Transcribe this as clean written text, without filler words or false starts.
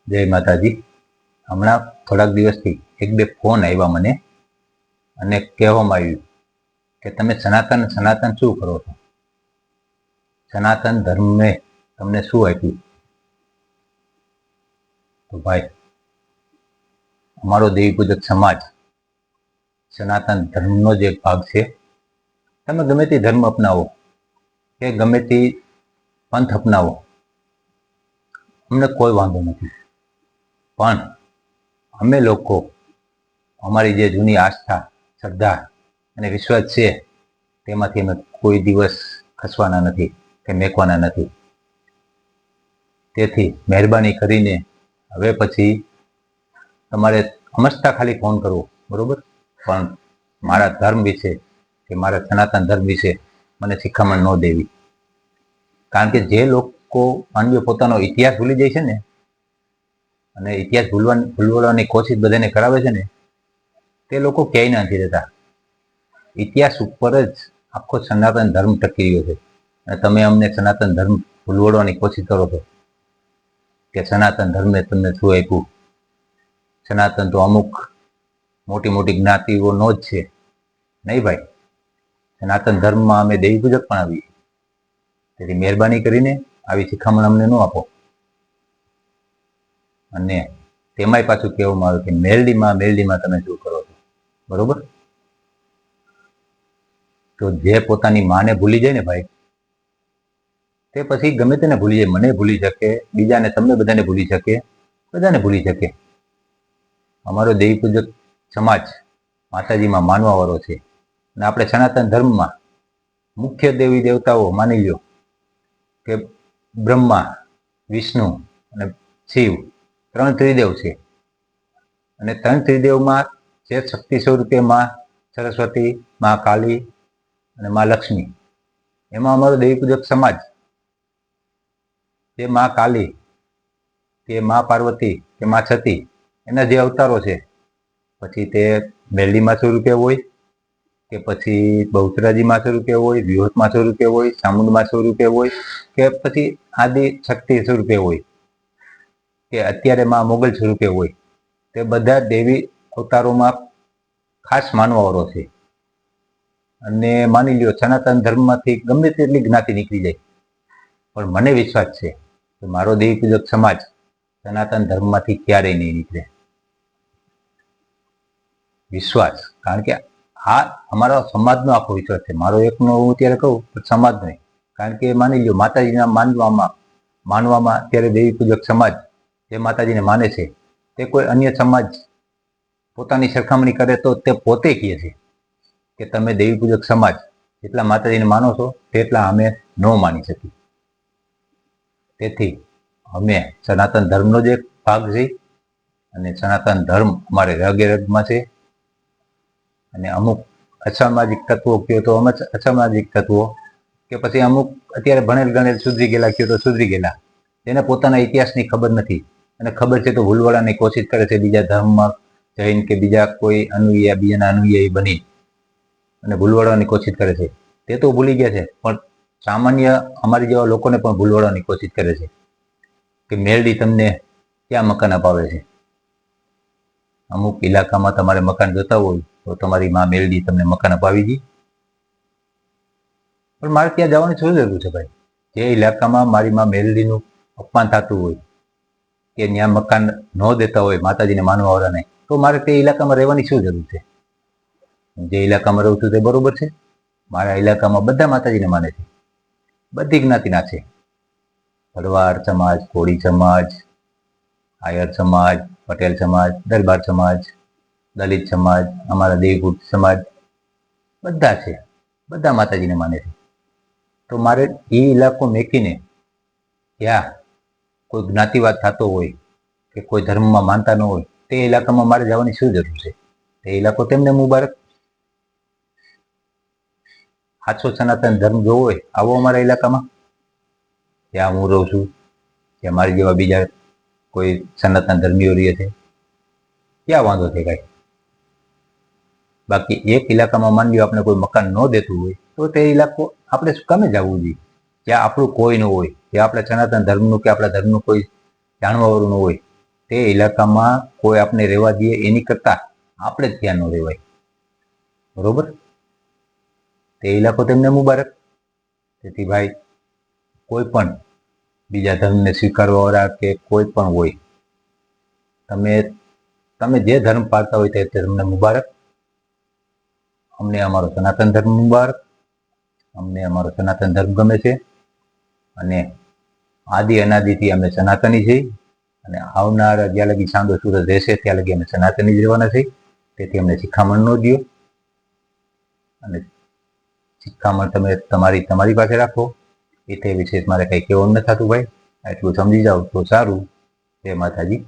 જય માતાજી. હમણાં થોડાક દિવસથી એક બે ફોન આવ્યા મને અને કહેવામાં આવ્યું કે તમે સનાતન શું કરો છો, સનાતન ધર્મે તમને શું આપ્યું? તો ભાઈ, અમારો દેવી પૂજક સમાજ સનાતન ધર્મનો જ એક ભાગ છે. તમે ગમે તે ધર્મ અપનાવો કે ગમે તે પંથ અપનાવો, અમને કોઈ વાંધો નથી, પણ અમે લોકો અમારી જે જૂની આસ્થા, શ્રદ્ધા અને વિશ્વાસ છે તેમાંથી અમે કોઈ દિવસ ખસવાના નથી કે મેકવાના નથી. તેથી મહેરબાની કરીને હવે પછી તમારે સમજતા ખાલી ફોન કરવો, બરોબર, પણ મારા ધર્મ વિશે કે મારા સનાતન ધર્મ વિશે મને શિખામણ ન દેવી. કારણ કે જે લોકો માનવીઓ પોતાનો ઇતિહાસ ભૂલી જાય છે ને, અને ઇતિહાસ ભૂલવાની કોશિશ બધાને કરાવે છે ને, તે લોકો ક્યાંય નથી રહેતા. ઇતિહાસ ઉપર જ આખો સનાતન ધર્મ ટકી રહ્યો છે, અને તમે અમને સનાતન ધર્મ ભૂલવડવાની કોશિશ કરો છો કે સનાતન ધર્મે તમને શું આપ્યું. સનાતન તો અમુક મોટી મોટી જ્ઞાતિઓનો જ છે, નહીં ભાઈ. સનાતન ધર્મમાં અમે દેવી પૂજક પણ આવીએ. તેથી મહેરબાની કરીને આવી શિખામણ અમને ન આપો. અને તેમાંય પાછું કહેવામાં આવે કે મેલડીમાં તમે શું કરો છો, બરોબર? તો જે પોતાની માને ભૂલી જાય ને ભાઈ, તે પછી ગમે તેને ભૂલી જાય. મને ભૂલી શકે, બીજાને, તમને બધાને ભૂલી શકે, બધાને ભૂલી શકે. અમારો દેવી પૂજક સમાજ માતાજીમાં માનવા વાળો છે, અને આપણે સનાતન ધર્મમાં મુખ્ય દેવી દેવતાઓ માની લો કે બ્રહ્મા, વિષ્ણુ અને શિવ, 3 ત્રિદેવ છે. અને 3 ત્રિદેવમાં જે શક્તિ સ્વરૂપે માં સરસ્વતી, માં કાલી અને માં લક્ષ્મી, એમાં અમારો દેવી પૂજક સમાજ તે માં કાલી, તે માં પાર્વતી, કે માં સતી, એના જે અવતારો છે, પછી તે મેલડીમાં સ્વરૂપે હોય, કે પછી બહુચરાજીમાં સ્વરૂપે હોય, વિહોતમાં સ્વરૂપે હોય, ચામુંડમાં સ્વરૂપે હોય, કે પછી આદિ શક્તિ સ્વરૂપે હોય, કે અત્યારે માં મોગલ સ્વરૂપે હોય, તે બધા દેવી અવતારોમાં ખાસ માનવાવાળો છે. અને માની લ્યો સનાતન ધર્મમાંથી ગમે તેટલી જ્ઞાતિ નીકળી જાય, પણ મને વિશ્વાસ છે કે મારો દેવી પૂજક સમાજ સનાતન ધર્મમાંથી ક્યારેય નહીં નીકળે. વિશ્વાસ, કારણ કે આ અમારા સમાજનો આખો વિશ્વાસ છે. મારો એકનો હું અત્યારે કહું તો સમાજ નહીં. કારણ કે માની લ્યો માતાજીના માનવામાં અત્યારે દેવી પૂજક સમાજ જે માતાજીને માને છે, તે કોઈ અન્ય સમાજ પોતાની સરખામણી કરે તો તે પોતે કહે છે કે તમે દેવી પૂજક સમાજ જેટલા માતાજીને માનો છો તેટલા અમે ન માની શકીએ. તેથી અમે સનાતન ધર્મનો જ એક ભાગ છે, અને સનાતન ધર્મ અમારે રગે રગમાં છે. અને અમુક અસામાજિક તત્વો કહો તો અસામાજિક તત્વો, કે પછી અમુક અત્યારે ભણેલ ગણેલ સુધરી ગયેલા કહો તો સુધરી ગયેલા, તેને પોતાના ઇતિહાસની ખબર નથી, અને ખબર છે તો ભૂલવાડાની કોશિશ કરે છે બીજા ધર્મમાં જઈને, કે બીજા કોઈ બીજાના અનુયાયી બની અને ભૂલવાડવાની કોશિશ કરે છે. તે તો ભૂલી ગયા છે, પણ સામાન્ય અમારી જેવા લોકોને પણ ભૂલવાડવાની કોશિશ કરે છે કે મેલડી તમને ક્યાં મકાન અપાવે છે. અમુક ઇલાકામાં તમારે મકાન જોતા હોય તો તમારી માં મેલડી તમને મકાન અપાવી દી. પણ મારે ત્યાં જવાની શું જરૂર છે ભાઈ? જે ઇલાકામાં મારી માં મેલડીનું અપમાન થતું હોય, કે ત્યાં મકાન ન દેતા હોય માતાજીને માનવા વાળાને, તો મારે તે ઇલાકામાં રહેવાની શું જરૂર છે? જે ઇલાકામાં રહું છું તે બરોબર છે. મારા ઇલાકામાં બધા માતાજીને માને છે, બધી જ્ઞાતિના છે. ભરવાડ સમાજ, કોળી સમાજ, આયર સમાજ, પટેલ સમાજ, દરબાર સમાજ, દલિત સમાજ, અમારા દેવભૂત સમાજ, બધા છે. બધા માતાજીને માને છે. તો મારે એ ઇલાકો મેકીને ત્યાં કોઈ જ્ઞાતિવાદ થતો હોય કે કોઈ ધર્મમાં માનતા ન હોય, તે ઇલાકામાં મારે જવાની શું જરૂર છે? તે ઇલાકો તેમને મુબારક. સાચો સનાતન ધર્મ જોવો હોય આવો અમારા ઇલાકામાં, ત્યાં હું રહું છું, ત્યાં મારી જેવા બીજા કોઈ સનાતન ધર્મીઓ રહે છે, ક્યાં વાંધો છે કાંઈ? બાકી એક ઇલાકામાં માની લ્યો આપણે કોઈ મકાન ન દેતું હોય તો તે ઇલાકો આપણે શું કામે જવું જોઈએ? જ્યાં આપણું કોઈ ન હોય, જ્યાં આપણે સનાતન ધર્મનું કે આપણા ધર્મનું કોઈ જાણવાવાળું ન હોય, તે ઇલાકામાં કોઈ આપણે રહેવા દઈએ એની કરતા આપણે જ ત્યાં ન રહેવાય. બરોબર? તે ઇલાકો તેમને મુબારક. તેથી ભાઈ કોઈ પણ બીજા ધર્મને સ્વીકારવાવાળા કે કોઈ પણ હોય, તમે જે ધર્મ પાળતા હોય તે ધર્મને મુબારક. અમને અમારો સનાતન ધર્મ મુબારક. અમને અમારો સનાતન ધર્મ ગમે છે અને આદિ અનાદિથી અમે સનાતની છીએ અને આવનાર જ્યાં લગી સાંદો સૂરજ રહેશે ત્યાં લગી અમે સનાતની જ રહેવાના છીએ. તેથી અમને શિખામણ ન દો અને શિખામણ તમે તમારી પાસે રાખો. એ તે વિશેષ મારે કંઈ કહેવાનું નથી થતું ભાઈ. એટલું સમજી જાઓ તો સારું. જય માતાજી.